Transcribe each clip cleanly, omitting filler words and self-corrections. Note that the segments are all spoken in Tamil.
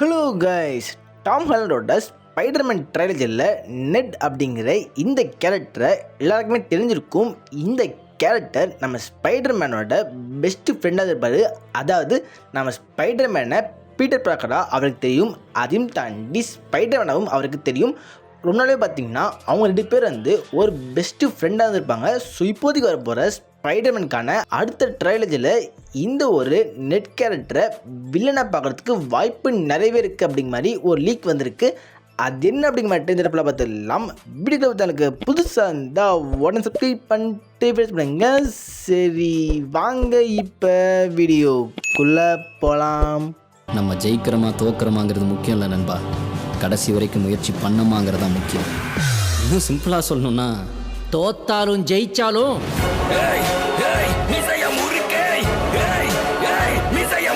ஹலோ கைஸ், டாம் ஹாலண்டோட ஸ்பைடர்மேன் ட்ரைலரில் நெட் அப்படிங்கிற இந்த கேரக்டரை எல்லாருக்குமே தெரிஞ்சிருக்கும். இந்த கேரக்டர் நம்ம ஸ்பைடர்மேனோட பெஸ்ட் ஃப்ரெண்டாக இருப்பார். அதாவது நம்ம ஸ்பைடர்மேனை பீட்டர் பார்க்கரா அவருக்கு தெரியும். அதையும் தாண்டி ஸ்பைடர்மேனாவும் அவருக்கு தெரியும். ரொம்ப நாளே பார்த்தீங்கன்னா அவங்க 2 பேர் வந்து ஒரு பெஸ்ட்டு ஃப்ரெண்டாக இருந்திருப்பாங்க. ஸோ இப்போதைக்கு வர போகிற ஸ்பைடர்மேனுக்கான அடுத்த ட்ரைலரில் இந்த ஒரு நெட் கேரக்டரை வில்லனாக பார்க்குறதுக்கு வாய்ப்பு நிறையவே இருக்குது அப்படிங்கிற மாதிரி ஒரு லீக் வந்திருக்கு. அது என்ன அப்படிங்கிற மாதிரி இந்த இடத்துல பார்த்துடலாம். வீடியோ எனக்கு புதுசாக இருந்தால் உடனே சப்ஸ்கிரைப் பண்ணிட்டு பேச பண்ணுங்க. சரி வாங்க இப்போ வீடியோக்குள்ளே போகலாம். நம்ம ஜெயிக்கிறோமா தோக்கிறோமாங்கிறது முக்கியம் இல்லை நண்பா, கடைசி வரைக்கும் முயற்சி பண்ணமாங்கிறது தான் முக்கியம். இன்னும் சிம்பிளாக சொல்லணும்னா தோத்தாலும் ஜெயிச்சாலும்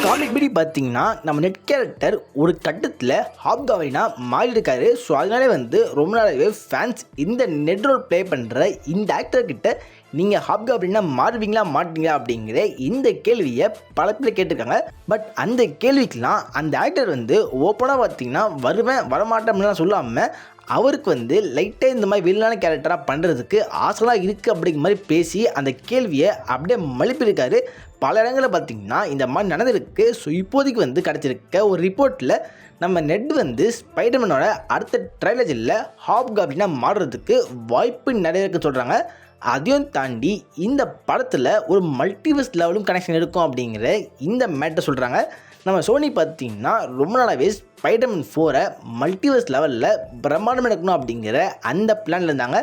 காமிக் படி பார்த்தீங்கன்னா நம்ம நெட் கேரக்டர் ஒரு கட்டத்தில் ஹாப்காப்ளினா மாறி இருக்காரு. ஸோ அதனாலே வந்து ரொம்ப நாளாகவே ஃபேன்ஸ் இந்த நெட் ரோல் ப்ளே பண்ணுற இந்த ஆக்டர்கிட்ட நீங்கள் ஹாப்காப்ளினா மாறுவீங்களா மாட்டீங்களா அப்படிங்கிற இந்த கேள்வியை பல பேர் கேட்டிருக்காங்க. பட் அந்த கேள்விக்கெலாம் அந்த ஆக்டர் வந்து ஓப்பனாக பார்த்தீங்கன்னா வருவேன் வரமாட்டேன் அப்படின்லாம் சொல்லாமல் அவருக்கு வந்து லைட்டாக இந்த மாதிரி வில்லான கேரக்டராக பண்ணுறதுக்கு ஆசைலாம் இருக்குது அப்படிங்கிற மாதிரி பேசி அந்த கேள்வியை அப்படியே மழுப்பியிருக்காரு. பல இடங்களில் பார்த்திங்கன்னா இந்த மாதிரி நடந்திருக்கு. ஸோ இப்போதைக்கு வந்து கிடச்சிருக்க ஒரு ரிப்போர்ட்டில் நம்ம நெட் வந்து ஸ்பைடர்மேனோட அடுத்த ட்ரைலரில் ஹாப்காப்ளினா மாறுறதுக்கு வாய்ப்பு நிறைய இருக்குன்னு சொல்கிறாங்க. அதையும் தாண்டி இந்த படத்தில் ஒரு மல்டிவர்ஸ் லெவலும் கனெக்ஷன் இருக்கும் அப்படிங்கிற இந்த மேட்டை சொல்கிறாங்க. நம்ம சோனி பார்த்திங்கன்னா ரொம்ப நாளாகவே ஸ்பைடர்மேன் 4 மல்டிவர்ஸ் லெவலில் பிரம்மாண்டம் எடுக்கணும் அப்படிங்கிற அந்த பிளானில் இருந்தாங்க.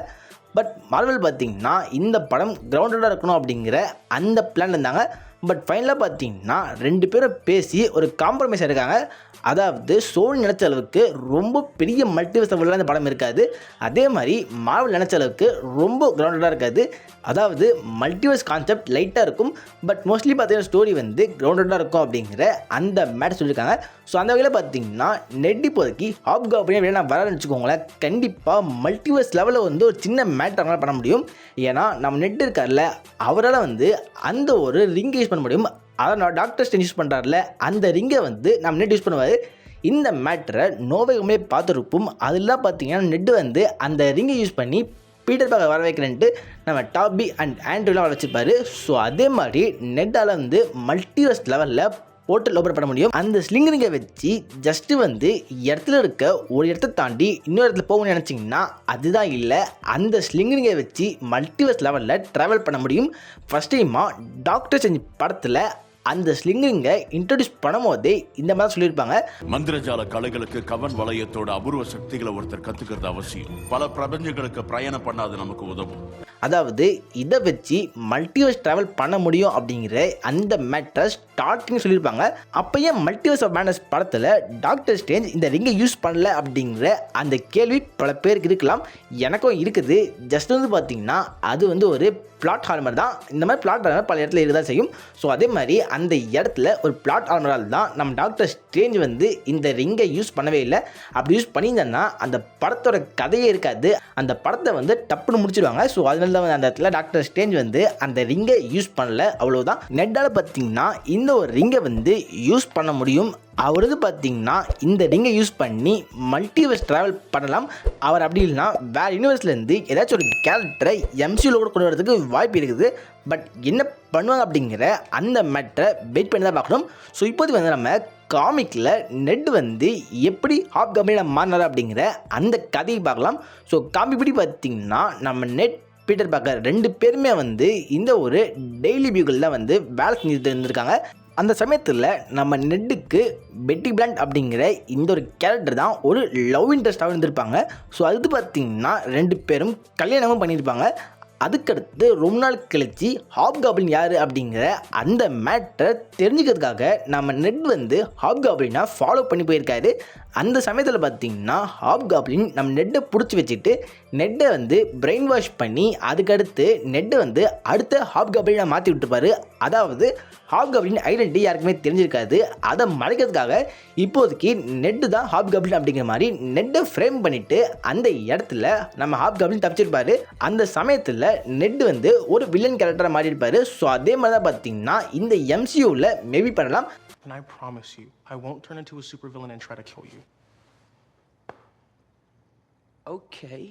பட் மார்வல் பார்த்திங்கன்னா இந்த படம் கிரவுண்டடாக இருக்கணும் அப்படிங்கிற அந்த பிளான் இருந்தாங்க. பட் ஃபைனலாக பார்த்திங்கன்னா 2 பேரும் பேசி ஒரு காம்ப்ரமைஸ் இருக்காங்க. அதாவது சோனி நினச்ச அளவுக்கு ரொம்ப பெரிய மல்டிவர்ஸ் லெவலில் அந்த படம் இருக்காது. அதே மாதிரி மார்வல் நினச்ச அளவுக்கு ரொம்ப கிரவுண்டடாக இருக்காது. அதாவது மல்டிவர்ஸ் கான்செப்ட் லைட்டாக இருக்கும். பட் மோஸ்ட்லி பார்த்தீங்கன்னா ஸ்டோரி வந்து கிரவுண்டடாக இருக்கும் அப்படிங்கிற அந்த மேட்டர் சொல்லியிருக்காங்க. ஸோ அந்த வகையில் பார்த்தீங்கன்னா நெட் இப்போதைக்கு ஹாப்காப்ளினா வேணா வரன்னு வச்சுக்கோங்களேன். கண்டிப்பாக மல்டிவர்ஸ் லெவலில் வந்து ஒரு சின்ன மேட்டர் அவங்களால பண்ண முடியும். ஏன்னா நம்ம நெட் இருக்கார்ல, அவரால் வந்து அந்த ஒரு ரிங்கை யூஸ் பண்ண முடியும். அதான் டாக்டர் ஸ்ட்ரேஞ்ச் யூஸ் பண்ணுறாருல, அந்த ரிங்கை வந்து நம்ம நெட் யூஸ் பண்ணுவார். இந்த மேட்டரை நோவேகமே பார்த்துருப்போம். அதெல்லாம் பார்த்தீங்கன்னா நெட் வந்து அந்த ரிங்கை யூஸ் பண்ணி பீட்டர் பார்க்க வர வைக்கிறேன்ட்டு நம்ம டாபி அண்ட் ஆண்ட்ரூலாம் வர வச்சுருப்பாரு. ஸோ அதே மாதிரி நெட்டால் வந்து மல்டிவர்ஸ் லெவலில் போர்ட்டல் ஓப்பன் பண்ண முடியும். அந்த ஸ்லிங் ரிங்கை வச்சு ஜஸ்ட்டு வந்து இடத்துல இருக்க ஒரு இடத்த தாண்டி இன்னொரு இடத்துல போகணும்னு நினச்சிங்கன்னா அதுதான் இல்லை. அந்த ஸ்லிங் ரிங்கை வச்சு மல்டிவர்ஸ் லெவலில் ட்ராவல் பண்ண முடியும். ஃபஸ்ட் டைமாக டாக்டர் ஸ்ட்ரேஞ்ச் படத்தில் அந்த ஸ்லிங்கரிங்கை இன்ட்ரடியூஸ் பண்ணும் போதே இந்த மாதிரி சொல்லியிருப்பாங்க. மந்திரஜால கலைகளுக்கு கவன் வளையத்தோட அபூர்வ சக்திகளை ஒருத்தர் கத்துக்கிறது அவசியம். பல பிரபஞ்சங்களுக்கு பிரயாணம் பண்ணாது நமக்கு உதவும். அதாவது இதை வச்சு மல்டிவர்ஸ் ட்ராவல் பண்ண முடியும் அப்படிங்கிற அந்த மேட்டர் ஸ்டார்டிங் சொல்லியிருப்பாங்க. அப்போயே மல்டிவர்ஸ் ஆஃப் மேட்னஸ் படத்தில் டாக்டர் ஸ்ட்ரேஞ்ச் இந்த ரிங்கை யூஸ் பண்ணல அப்படிங்கிற அந்த கேள்வி பல பேருக்கு இருக்கலாம். எனக்கும் இருக்குது. ஜஸ்ட் வந்து பார்த்திங்கன்னா அது வந்து ஒரு பிளாட் ஆர்மர் தான். இந்த மாதிரி பிளாட் ஆர்மர் பல இடத்துல இருக்க தான் செய்யும். ஸோ அதே மாதிரி அந்த இடத்துல ஒரு பிளாட் ஆர்மரால் தான் நம்ம டாக்டர் ஸ்ட்ரேஞ்ச் வந்து இந்த ரிங்கை யூஸ் பண்ணவே இல்லை. அப்படி யூஸ் பண்ணியிருந்தேன்னா அந்த படத்தோட கதையே இருக்காது. அந்த படத்தை வந்து டப்புன்னு முடிச்சிடுவாங்க. ஸோ அதனால தான் அந்த இடத்துல டாக்டர் ஸ்ட்ரேஞ்ச் வந்து அந்த ரிங்கை யூஸ் பண்ணல, அவ்வளோதான். நெட்டால் பார்த்திங்கன்னா இந்த ஒரு ரிங்கை வந்து யூஸ் பண்ண முடியும். அவர் வந்து பார்த்திங்கன்னா இந்த ரிங்கை யூஸ் பண்ணி மல்டிவர்ஸ் ட்ராவல் பண்ணலாம். அவர் அப்படி இல்லைனா வேறு யூனிவர்ஸ்லேருந்து ஏதாச்சும் ஒரு கேரக்டரை எம்சியூவில் கூட கொண்டு வரதுக்கு வாய்ப்பு இருக்குது. பட் என்ன பண்ணுவாங்க அப்படிங்கிற அந்த மேட்டரை வெயிட் பண்ணி தான் பார்க்கணும். ஸோ இப்போது வந்து நம்ம காமிக்கில் நெட் வந்து எப்படி ஹாப்காப்ளினா மாறினார் அப்படிங்கிற அந்த கதையை பார்க்கலாம். ஸோ காமிக் படி பார்த்திங்கன்னா நம்ம நெட் பீட்டர் பார்க்கர் 2 பேருமே வந்து இந்த ஒரு டெய்லி பியூகில் வந்து வேலை செஞ்சுட்டு இருந்திருக்காங்க. அந்த சமயத்தில் நம்ம நெட்டுக்கு பெட்டி பிளாண்ட் அப்படிங்கிற இந்த ஒரு கேரக்டர் தான் ஒரு லவ் இன்ட்ரெஸ்டாகவும் இருந்திருப்பாங்க. ஸோ அது பார்த்திங்கன்னா 2 பேரும் கல்யாணமும் பண்ணியிருப்பாங்க. அதுக்கடுத்து ரொம்ப நாள் கழித்து ஹாப்காப்ளின் யார் அப்படிங்கிற அந்த மேட்டரை தெரிஞ்சுக்கிறதுக்காக நம்ம நெட் வந்து ஹாப்காப்ளினை ஃபாலோ பண்ணி போயிருக்காரு. அந்த சமயத்தில் பார்த்திங்கன்னா ஹாப்காப்ளின் நம்ம நெட்டை பிடிச்சி வச்சுட்டு நெட்டை வந்து பிரெயின் வாஷ் பண்ணி அதுக்கடுத்து நெட்டை வந்து அடுத்த ஹாப்காப்ளினை மாற்றி விட்டுருப்பார். அதாவது ஹாப்காப்ளின் ஐடென்டிட்டி யாருக்குமே தெரிஞ்சிருக்காது. அதை மறைக்கிறதுக்காக இப்போதைக்கு நெட்டு தான் ஹாப்காப்ளின் அப்படிங்கிற மாதிரி நெட்டை ஃப்ரேம் பண்ணிவிட்டு அந்த இடத்துல நம்ம ஹாப்காப்ளின் தப்பிச்சிருப்பார். அந்த சமயத்தில் நெட் வந்து ஒரு வில்லன் கேரக்டராக மாறி இருப்பார். ஸோ அதே மாதிரி தான் பார்த்திங்கன்னா இந்த எம்சியூவில் மேபி பண்ணலாம். And I promise you, I won't turn into a supervillain and try to kill you. Okay.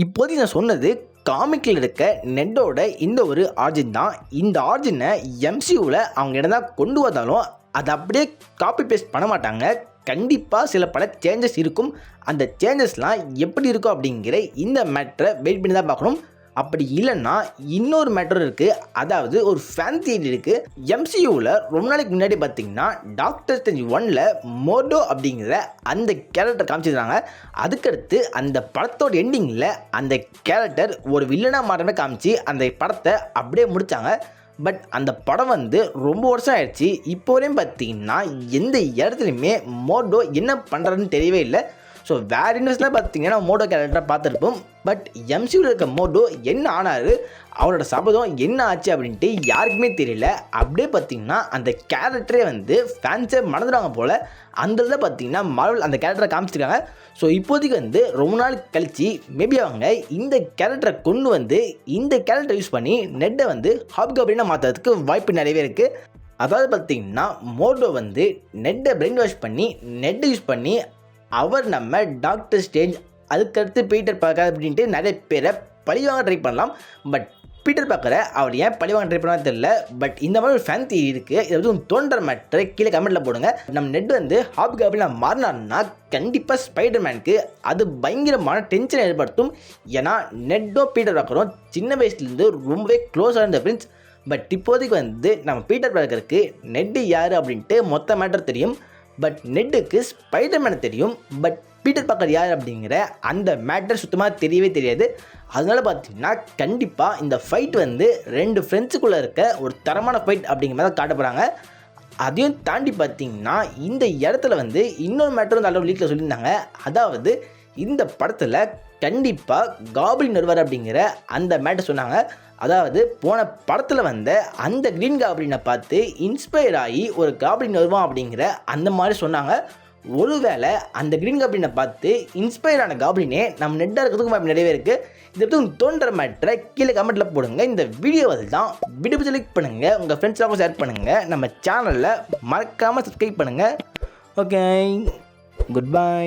இப்போதைக்கு நான் சொன்னது காமிக்கில் இருக்க நெட்டோட இந்த ஒரு ஆர்ஜின் தான். இந்த ஆர்ஜினை எம்சியூவில் அவங்க இடம் தான் கொண்டு வந்தாலும் அதை அப்படியே காப்பி பேஸ்ட் பண்ண மாட்டாங்க. கண்டிப்பாக சில பல சேஞ்சஸ் இருக்கும். அந்த சேஞ்சஸ்லாம் எப்படி இருக்கும் அப்படிங்கிற இந்த மேட்டரை வெயிட் பண்ணி தான் பார்க்கணும். அப்படி இல்லைன்னா இன்னொரு மேட்டர் இருக்குது. அதாவது ஒரு ஃபேன் தியரி இருக்குது. எம்சியூவில் ரொம்ப நாளைக்கு முன்னாடி பார்த்தீங்கன்னா டாக்டர் ஸ்ட்ரேஞ்ச் 1ல் மோர்டோ அப்படிங்கிற அந்த கேரக்டர் காமிச்சிருந்தாங்க. அதுக்கடுத்து அந்த படத்தோட எண்டிங்கில் அந்த கேரக்டர் ஒரு வில்லனாக மாற்றமே காமிச்சு அந்த படத்தை அப்படியே முடித்தாங்க. பட் அந்த படம் வந்து ரொம்ப வருஷம் ஆயிடுச்சு. இப்போ வரையும் பார்த்தீங்கன்னா எந்த இடத்துலையுமே மோர்டோ என்ன பண்ணுறதுன்னு தெரியவே இல்லை. ஸோ வேறு யூனிவர்ஸில் பார்த்தீங்கன்னா மோடோ கேரக்டராக பார்த்துருப்போம். பட் எம்சியூவில் இருக்க மோடோ என்ன ஆனார், அவரோட சபதம் என்ன ஆச்சு அப்படின்ட்டு யாருக்குமே தெரியல. அப்படியே பார்த்தீங்கன்னா அந்த கேரக்டரே வந்து ஃபேன்ஸே மறந்துடுவாங்க போல். அந்த இதில் பார்த்தீங்கன்னா மார்வல் அந்த கேரக்டரை காமிச்சிருக்காங்க. ஸோ இப்போதைக்கு வந்து ரொம்ப நாள் கழித்து மேபி அவங்க இந்த கேரக்டரை கொண்டு வந்து இந்த கேரக்டரை யூஸ் பண்ணி நெட்டை வந்து ஹாப்காப்ளினாக மாற்றுறதுக்கு வாய்ப்பு நிறையவே இருக்குது. அதாவது பார்த்தீங்கன்னா மோடோ வந்து நெட்டை பிரெயின் வாஷ் பண்ணி நெட்டை யூஸ் பண்ணி அவர் நம்ம டாக்டர் ஸ்ட்ரேஞ்ச் அதுக்கடுத்து பீட்டர் பார்க்கர் அப்படின்ட்டு நிறைய பேரை பழிவாங்க ட்ரை பண்ணலாம். பட் பீட்டர் பார்க்கரை அவர் ஏன் பழிவாங்க ட்ரை பண்ணாலும் தெரியல. பட் இந்த மாதிரி ஒரு ஃபேன் தியரி இருக்குது. இதை வந்து தோன்ற மேட்டரை கீழே கமெண்ட்டில் போடுங்க. நம்ம நெட் வந்து ஹாப்காப்ளினாக மாறினார்னா கண்டிப்பாக ஸ்பைடர்மேனுக்கு அது பயங்கரமான டென்ஷன் ஏற்படுத்தும். ஏன்னா நெட்டும் பீட்டர் பார்க்கரும் சின்ன வயசுலேருந்து ரொம்பவே க்ளோஸாக இருந்த ஃப்ரெண்ட்ஸ். பட் இப்போதைக்கு வந்து நம்ம பீட்டர் பார்க்கருக்கு நெட்டு யார் அப்படின்ட்டு மொத்த மேட்டர் தெரியும். பட் நெட்டுக்கு ஸ்பைடர்மேனை தெரியும். பட் பீட்டர் பார்க்கர் யார் அப்படிங்கிற அந்த மேட்டர் சுத்தமாக தெரியவே தெரியாது. அதனால பார்த்தீங்கன்னா கண்டிப்பாக இந்த ஃபைட் வந்து ரெண்டு ஃப்ரெண்ட்ஸுக்குள்ளே இருக்க ஒரு தரமான ஃபைட் அப்படிங்கிற மாதிரி காட்ட போகிறாங்க. அதையும் தாண்டி பார்த்தீங்கன்னா இந்த இடத்துல வந்து இன்னொரு மேட்டர் வந்து அளவு லீக்கில் சொல்லியிருந்தாங்க. அதாவது இந்த படத்தில் கண்டிப்பாக காப்ளின் வருவார் அப்படிங்கிற அந்த மேட்டர் சொன்னாங்க. அதாவது போன படத்தில் வந்த அந்த க்ரீன் காப்ளினை பார்த்து இன்ஸ்பயர் ஆகி ஒரு காப்ளின் வருவான் அப்படிங்கிற அந்த மாதிரி சொன்னாங்க. ஒருவேளை அந்த க்ரீன் காப்ளினை பார்த்து இன்ஸ்பயர் ஆன காப்ளினே நம்ம நெட்டாக இருக்கிறதுக்கு வாய்ப்பு நிறையவே இருக்குது. இதை பற்றி தோன்ற மேட்டரை கீழே கமெண்ட்டில் போடுங்க. இந்த வீடியோவில் தான் வீடியோ செலக்ட் பண்ணுங்கள், உங்கள் ஃப்ரெண்ட்ஸ்லாம் ஷேர் பண்ணுங்கள், நம்ம சேனலில் மறக்காமல் சப்ஸ்கிரைப் பண்ணுங்கள். Okay, good bye.